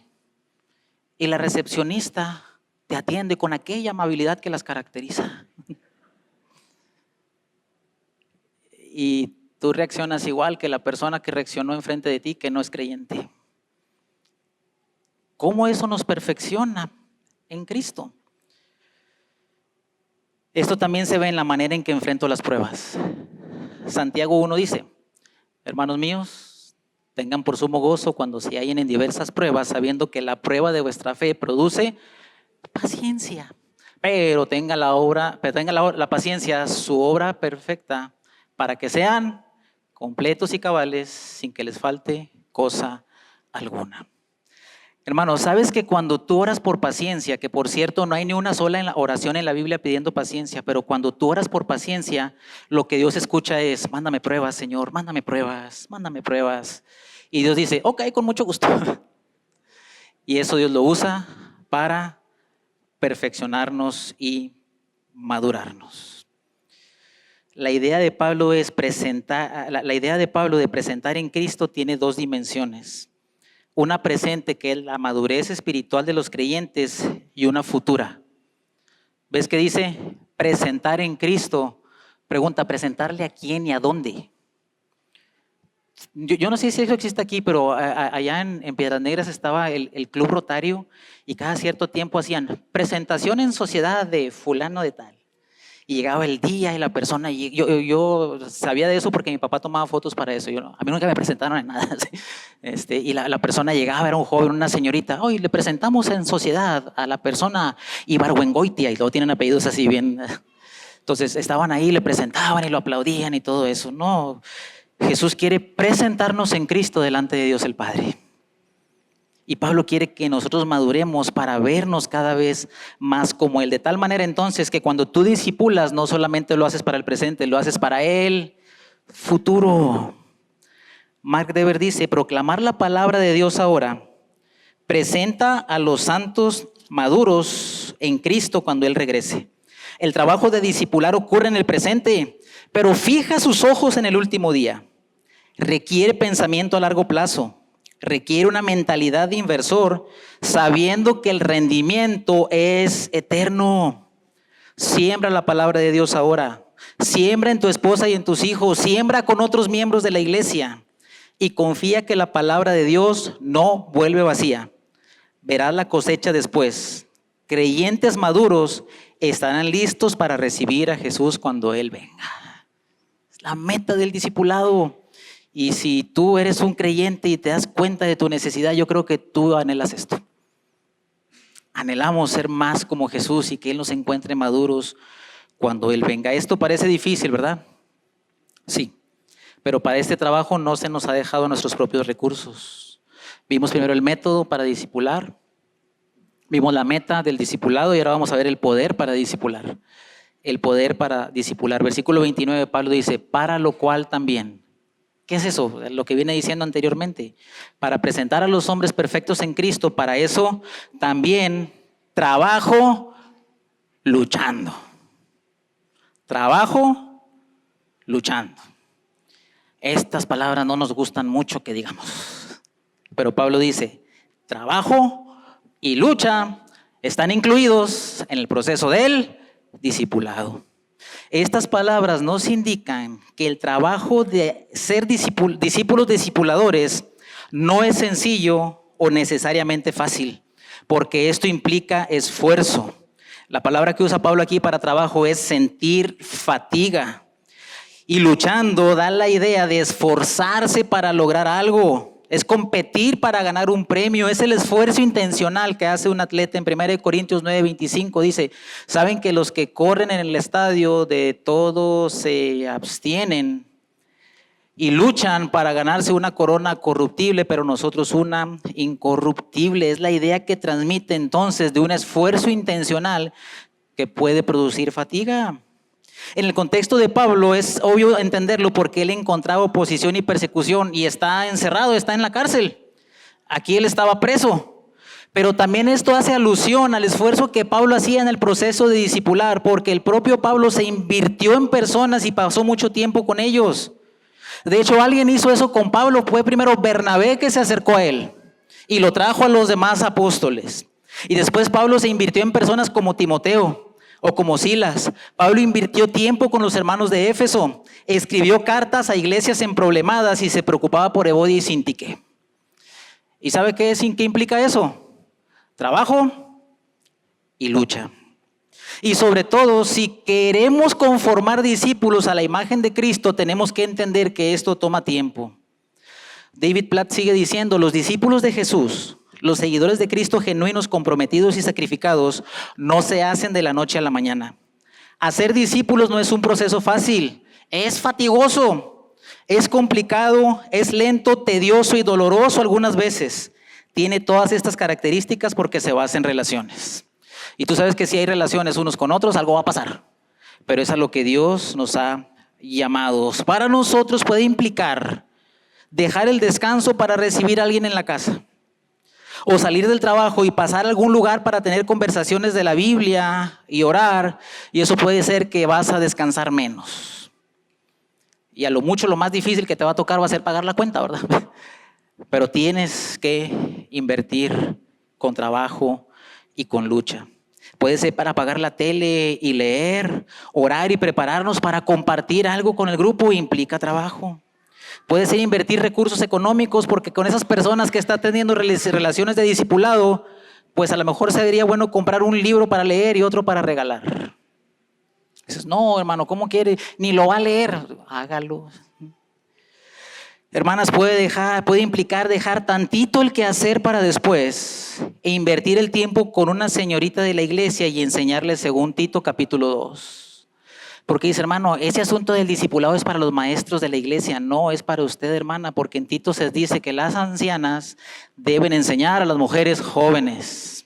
y la recepcionista te atiende con aquella amabilidad que las caracteriza. Y tú reaccionas igual que la persona que reaccionó enfrente de ti, que no es creyente. ¿Cómo eso nos perfecciona en Cristo? Esto también se ve en la manera en que enfrento las pruebas. Santiago 1 dice, hermanos míos, tengan por sumo gozo cuando se hallen en diversas pruebas, sabiendo que la prueba de vuestra fe produce paciencia. Pero tenga la paciencia, su obra perfecta, para que sean completos y cabales, sin que les falte cosa alguna. Hermano, ¿sabes que cuando tú oras por paciencia, que por cierto no hay ni una sola oración en la Biblia pidiendo paciencia, pero cuando tú oras por paciencia, lo que Dios escucha es, mándame pruebas, Señor, mándame pruebas, mándame pruebas. Y Dios dice, ok, con mucho gusto. Y eso Dios lo usa para perfeccionarnos y madurarnos. La idea de Pablo de presentar en Cristo tiene dos dimensiones. Una presente, que es la madurez espiritual de los creyentes, y una futura. ¿Ves que dice presentar en Cristo? Pregunta, ¿presentarle a quién y a dónde? Yo no sé si eso existe aquí, pero allá en Piedras Negras estaba el Club Rotario y cada cierto tiempo hacían presentación en sociedad de fulano de tal. Y llegaba el día y la persona, y yo sabía de eso porque mi papá tomaba fotos para eso. A mí nunca me presentaron en nada. Y la persona llegaba, era un joven, una señorita. Hoy le presentamos en sociedad a la persona Ibargüengoitia, y luego tienen apellidos así bien. Entonces estaban ahí, le presentaban y lo aplaudían y todo eso. No, Jesús quiere presentarnos en Cristo delante de Dios el Padre. Y Pablo quiere que nosotros maduremos para vernos cada vez más como Él. De tal manera entonces que cuando tú discipulas, no solamente lo haces para el presente, lo haces para el futuro. Mark Dever dice, proclamar la palabra de Dios ahora presenta a los santos maduros en Cristo cuando Él regrese. El trabajo de discipular ocurre en el presente, pero fija sus ojos en el último día. Requiere pensamiento a largo plazo. Requiere una mentalidad de inversor, sabiendo que el rendimiento es eterno. Siembra la palabra de Dios ahora. Siembra en tu esposa y en tus hijos. Siembra con otros miembros de la iglesia. Y confía que la palabra de Dios no vuelve vacía. Verás la cosecha después. Creyentes maduros estarán listos para recibir a Jesús cuando Él venga. Es la meta del discipulado. Y si tú eres un creyente y te das cuenta de tu necesidad, yo creo que tú anhelas esto. Anhelamos ser más como Jesús y que Él nos encuentre maduros cuando Él venga. Esto parece difícil, ¿verdad? Sí, pero para este trabajo no se nos ha dejado nuestros propios recursos. Vimos primero el método para discipular, vimos la meta del discipulado y ahora vamos a ver el poder para discipular. El poder para discipular. Versículo 29, Pablo dice, para lo cual también. ¿Qué es eso? Lo que viene diciendo anteriormente. Para presentar a los hombres perfectos en Cristo, para eso también trabajo luchando. Trabajo luchando. Estas palabras no nos gustan mucho que digamos. Pero Pablo dice, trabajo y lucha están incluidos en el proceso del discipulado. Estas palabras nos indican que el trabajo de ser discípulos discipuladores no es sencillo o necesariamente fácil, porque esto implica esfuerzo. La palabra que usa Pablo aquí para trabajo es sentir fatiga. Y luchando da la idea de esforzarse para lograr algo. Es competir para ganar un premio. Es el esfuerzo intencional que hace un atleta. En 1 Corintios 9:25 dice, saben que los que corren en el estadio de todo se abstienen y luchan para ganarse una corona corruptible, pero nosotros una incorruptible. Es la idea que transmite entonces de un esfuerzo intencional que puede producir fatiga. En el contexto de Pablo es obvio entenderlo porque él encontraba oposición y persecución y está encerrado, está en la cárcel. Aquí él estaba preso. Pero también esto hace alusión al esfuerzo que Pablo hacía en el proceso de discipular, porque el propio Pablo se invirtió en personas y pasó mucho tiempo con ellos. De hecho, alguien hizo eso con Pablo. Fue primero Bernabé que se acercó a él y lo trajo a los demás apóstoles. Y después Pablo se invirtió en personas como Timoteo o como Silas. Pablo invirtió tiempo con los hermanos de Éfeso, escribió cartas a iglesias emproblemadas y se preocupaba por Evodia y Síntique. ¿Y sabe qué implica eso? Trabajo y lucha. Y sobre todo, si queremos conformar discípulos a la imagen de Cristo, tenemos que entender que esto toma tiempo. David Platt sigue diciendo, los discípulos de Jesús, los seguidores de Cristo genuinos, comprometidos y sacrificados, no se hacen de la noche a la mañana. Hacer discípulos no es un proceso fácil, es fatigoso, es complicado, es lento, tedioso y doloroso algunas veces. Tiene todas estas características porque se basa en relaciones. Y tú sabes que si hay relaciones unos con otros, algo va a pasar. Pero es a lo que Dios nos ha llamado. Para nosotros puede implicar dejar el descanso para recibir a alguien en la casa. O salir del trabajo y pasar a algún lugar para tener conversaciones de la Biblia y orar. Y eso puede ser que vas a descansar menos. Y a lo mucho, lo más difícil que te va a tocar va a ser pagar la cuenta, ¿verdad? Pero tienes que invertir con trabajo y con lucha. Puede ser para pagar la tele y leer, orar y prepararnos para compartir algo con el grupo, implica trabajo. Puede ser invertir recursos económicos porque con esas personas que están teniendo relaciones de discipulado, pues a lo mejor sería bueno comprar un libro para leer y otro para regalar. Dices, no, hermano, ¿cómo quiere? Ni lo va a leer. Hágalo. Hermanas, puede implicar dejar tantito el quehacer para después e invertir el tiempo con una señorita de la iglesia y enseñarle según Tito capítulo 2. Porque dice, hermano, ese asunto del discipulado es para los maestros de la iglesia, no es para usted, hermana, porque en Tito se dice que las ancianas deben enseñar a las mujeres jóvenes.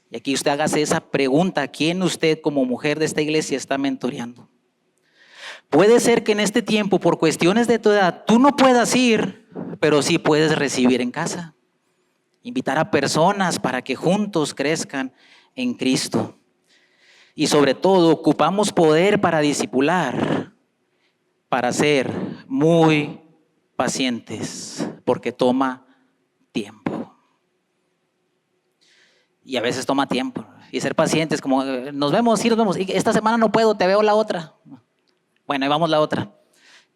Y aquí usted hágase esa pregunta, ¿quién usted como mujer de esta iglesia está mentoreando? Puede ser que en este tiempo, por cuestiones de tu edad, tú no puedas ir, pero sí puedes recibir en casa. Invitar a personas para que juntos crezcan en Cristo. Y sobre todo, ocupamos poder para discipular, para ser muy pacientes, porque toma tiempo. Y a veces toma tiempo. Y ser pacientes, como nos vemos, sí nos vemos. Esta semana no puedo, te veo la otra. Bueno, ahí vamos la otra.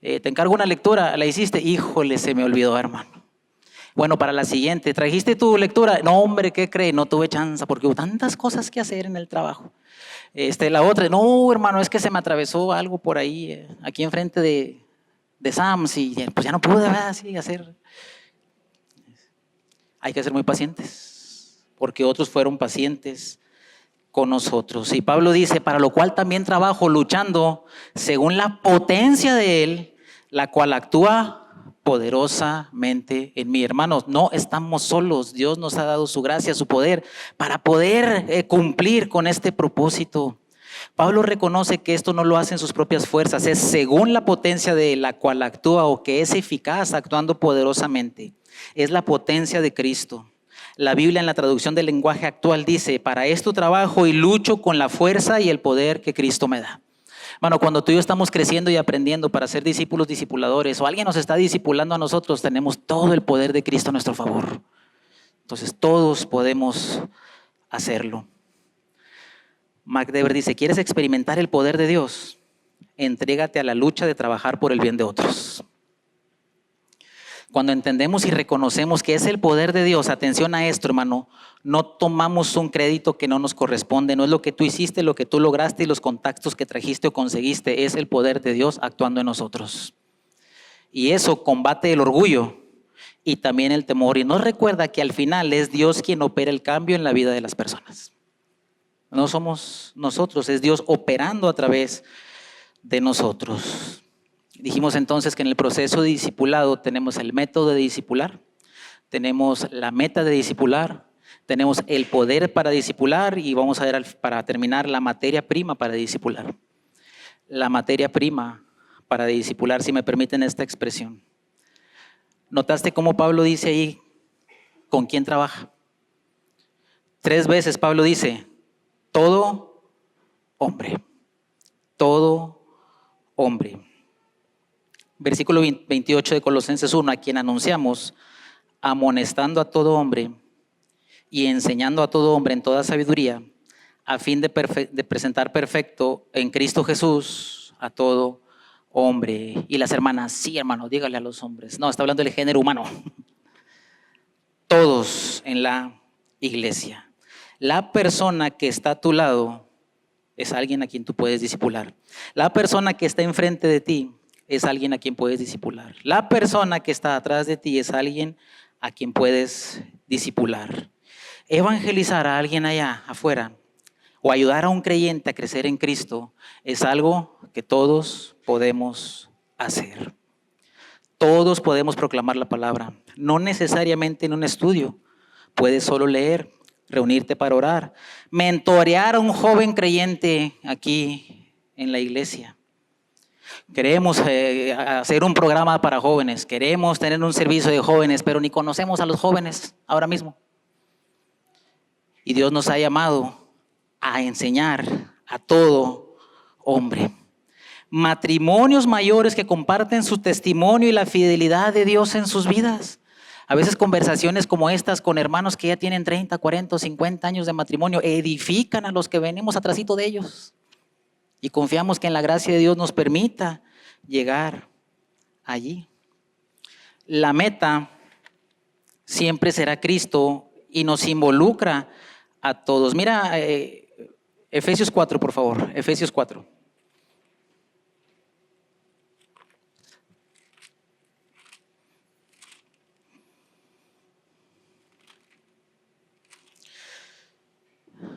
Te encargo una lectura, ¿la hiciste? Híjole, se me olvidó, hermano. Bueno, para la siguiente, ¿trajiste tu lectura? No, hombre, ¿qué cree? No tuve chance porque hubo tantas cosas que hacer en el trabajo. La otra, no, hermano, es que se me atravesó algo por ahí, aquí enfrente de Sam's y pues ya no pude, ¿verdad? Sí, hacer. Hay que ser muy pacientes porque otros fueron pacientes con nosotros. Y Pablo dice, para lo cual también trabajo luchando según la potencia de Él, la cual actúa poderosamente en mí. Hermanos, no estamos solos. Dios nos ha dado su gracia, su poder para poder cumplir con este propósito. Pablo reconoce que esto no lo hace en sus propias fuerzas, es según la potencia de la cual actúa o que es eficaz actuando poderosamente. Es la potencia de Cristo. La Biblia en la traducción del lenguaje actual dice, para esto trabajo y lucho con la fuerza y el poder que Cristo me da. Bueno, cuando tú y yo estamos creciendo y aprendiendo para ser discípulos, discipuladores, o alguien nos está discipulando a nosotros, tenemos todo el poder de Cristo a nuestro favor. Entonces todos podemos hacerlo. MacDever dice, ¿quieres experimentar el poder de Dios? Entrégate a la lucha de trabajar por el bien de otros. Cuando entendemos y reconocemos que es el poder de Dios, atención a esto, hermano, no tomamos un crédito que no nos corresponde, no es lo que tú hiciste, lo que tú lograste y los contactos que trajiste o conseguiste, es el poder de Dios actuando en nosotros. Y eso combate el orgullo y también el temor. Y nos recuerda que al final es Dios quien opera el cambio en la vida de las personas. No somos nosotros, es Dios operando a través de nosotros. Dijimos entonces que en el proceso de discipulado tenemos el método de discipular, tenemos la meta de discipular, tenemos el poder para discipular y vamos a ver para terminar la materia prima para discipular. La materia prima para discipular, si me permiten esta expresión. ¿Notaste cómo Pablo dice ahí con quién trabaja? 3 veces Pablo dice, todo hombre, todo hombre. Versículo 28 de Colosenses 1, a quien anunciamos, amonestando a todo hombre y enseñando a todo hombre en toda sabiduría, a fin de presentar perfecto en Cristo Jesús a todo hombre. Y las hermanas, sí, hermano, dígale a los hombres. No, está hablando del género humano. Todos en la iglesia. La persona que está a tu lado es alguien a quien tú puedes discipular. La persona que está enfrente de ti es alguien a quien puedes discipular. La persona que está atrás de ti es alguien a quien puedes discipular. Evangelizar a alguien allá afuera o ayudar a un creyente a crecer en Cristo es algo que todos podemos hacer. Todos podemos proclamar la palabra, no necesariamente en un estudio. Puedes solo leer, reunirte para orar, mentorear a un joven creyente aquí en la iglesia. Queremos hacer un programa para jóvenes, queremos tener un servicio de jóvenes, pero ni conocemos a los jóvenes ahora mismo. Y Dios nos ha llamado a enseñar a todo hombre. Matrimonios mayores que comparten su testimonio y la fidelidad de Dios en sus vidas. A veces conversaciones como estas con hermanos que ya tienen 30, 40, 50 años de matrimonio edifican a los que venimos atrasito de ellos. Y confiamos que en la gracia de Dios nos permita llegar allí. La meta siempre será Cristo y nos involucra a todos. Mira, Efesios 4, por favor. Efesios 4.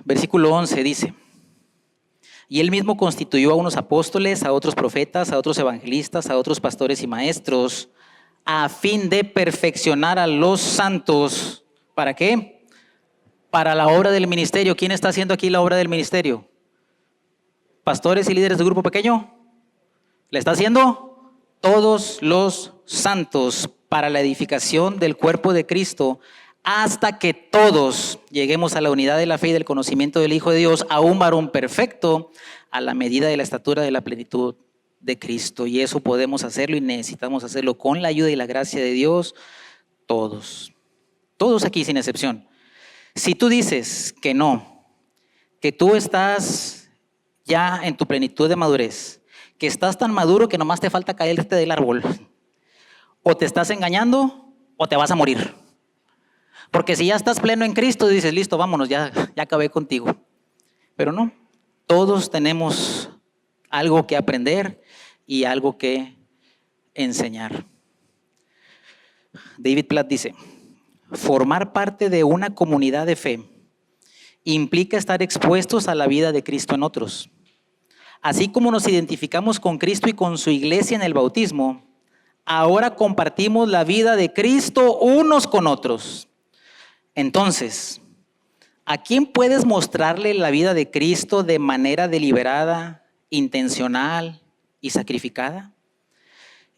Versículo 11 dice, y él mismo constituyó a unos apóstoles, a otros profetas, a otros evangelistas, a otros pastores y maestros, a fin de perfeccionar a los santos. ¿Para qué? Para la obra del ministerio. ¿Quién está haciendo aquí la obra del ministerio? ¿Pastores y líderes de grupo pequeño? ¿Le está haciendo? Todos los santos para la edificación del cuerpo de Cristo, hasta que todos lleguemos a la unidad de la fe y del conocimiento del Hijo de Dios, a un varón perfecto, a la medida de la estatura de la plenitud de Cristo. Y eso podemos hacerlo y necesitamos hacerlo con la ayuda y la gracia de Dios, todos. Todos aquí sin excepción. Si tú dices que no, que tú estás ya en tu plenitud de madurez, que estás tan maduro que nomás te falta caerte del árbol, o te estás engañando o te vas a morir. Porque si ya estás pleno en Cristo, dices, listo, vámonos, ya acabé contigo. Pero no, todos tenemos algo que aprender y algo que enseñar. David Platt dice, formar parte de una comunidad de fe implica estar expuestos a la vida de Cristo en otros. Así como nos identificamos con Cristo y con su iglesia en el bautismo, ahora compartimos la vida de Cristo unos con otros. Entonces, ¿a quién puedes mostrarle la vida de Cristo de manera deliberada, intencional y sacrificada?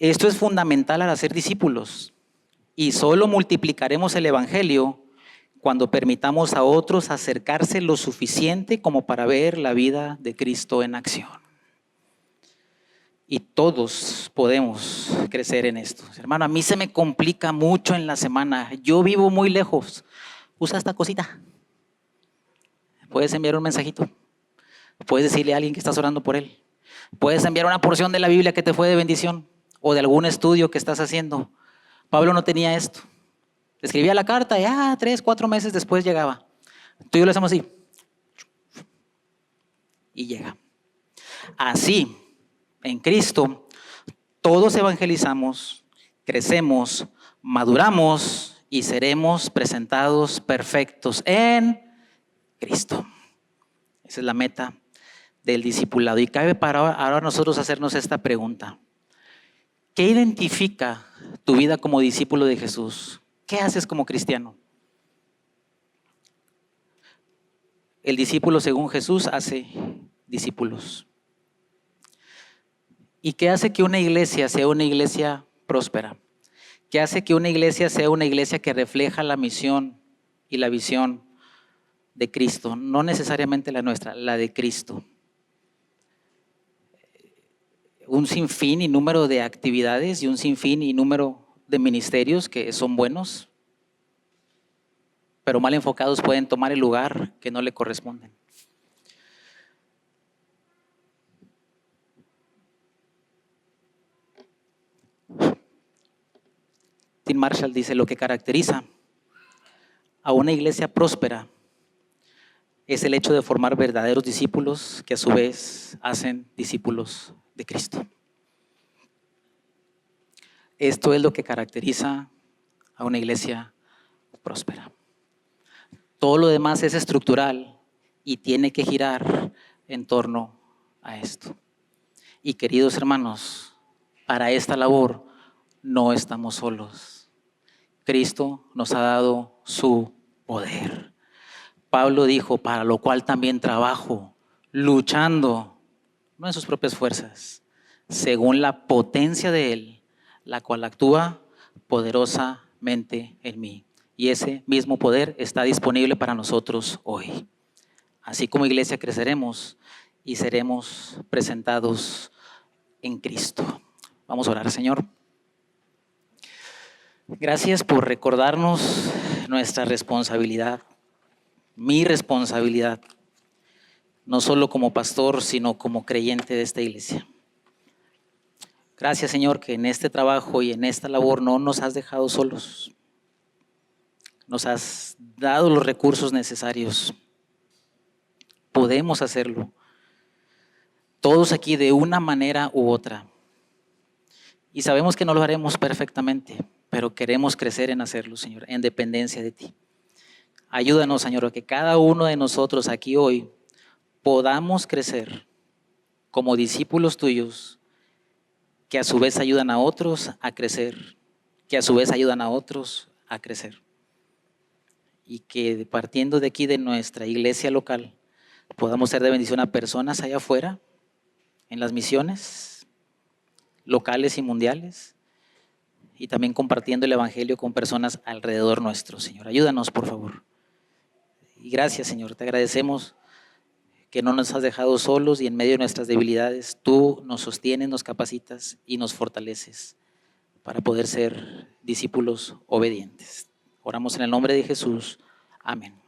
Esto es fundamental al hacer discípulos y solo multiplicaremos el evangelio cuando permitamos a otros acercarse lo suficiente como para ver la vida de Cristo en acción. Y todos podemos crecer en esto. Hermano, a mí se me complica mucho en la semana. Yo vivo muy lejos. Usa esta cosita. Puedes enviar un mensajito. Puedes decirle a alguien que estás orando por él. Puedes enviar una porción de la Biblia que te fue de bendición o de algún estudio que estás haciendo. Pablo no tenía esto. Escribía la carta y 3, 4 meses después llegaba. Tú y yo lo hacemos así. Y llega. Así, en Cristo, todos evangelizamos, crecemos, maduramos y seremos presentados perfectos en Cristo. Esa es la meta del discipulado. Y cabe para ahora nosotros hacernos esta pregunta. ¿Qué identifica tu vida como discípulo de Jesús? ¿Qué haces como cristiano? El discípulo, según Jesús, hace discípulos. ¿Y qué hace que una iglesia sea una iglesia próspera? ¿Qué hace que una iglesia sea una iglesia que refleja la misión y la visión de Cristo, no necesariamente la nuestra, la de Cristo. Un sinfín y número de actividades y un sinfín y número de ministerios que son buenos, pero mal enfocados pueden tomar el lugar que no le corresponde. Tim Marshall dice: lo que caracteriza a una iglesia próspera es el hecho de formar verdaderos discípulos que a su vez hacen discípulos de Cristo. Esto es lo que caracteriza a una iglesia próspera. Todo lo demás es estructural y tiene que girar en torno a esto. Y queridos hermanos, para esta labor no estamos solos. Cristo nos ha dado su poder. Pablo dijo: para lo cual también trabajo, luchando, no en sus propias fuerzas, según la potencia de Él, la cual actúa poderosamente en mí. Y ese mismo poder está disponible para nosotros hoy. Así como iglesia creceremos y seremos presentados en Cristo. Vamos a orar. Señor, gracias por recordarnos nuestra responsabilidad, mi responsabilidad, no solo como pastor, sino como creyente de esta iglesia. Gracias, Señor, que en este trabajo y en esta labor no nos has dejado solos. Nos has dado los recursos necesarios. Podemos hacerlo. Todos aquí de una manera u otra. Y sabemos que no lo haremos perfectamente, pero queremos crecer en hacerlo, Señor, en dependencia de ti. Ayúdanos, Señor, a que cada uno de nosotros aquí hoy podamos crecer como discípulos tuyos, que a su vez ayudan a otros a crecer, que a su vez ayudan a otros a crecer. Y que partiendo de aquí de nuestra iglesia local, podamos ser de bendición a personas allá afuera, en las misiones locales y mundiales, y también compartiendo el evangelio con personas alrededor nuestro, Señor. Ayúdanos, por favor. Y gracias, Señor, te agradecemos que no nos has dejado solos y en medio de nuestras debilidades tú nos sostienes, nos capacitas y nos fortaleces para poder ser discípulos obedientes. Oramos en el nombre de Jesús. Amén.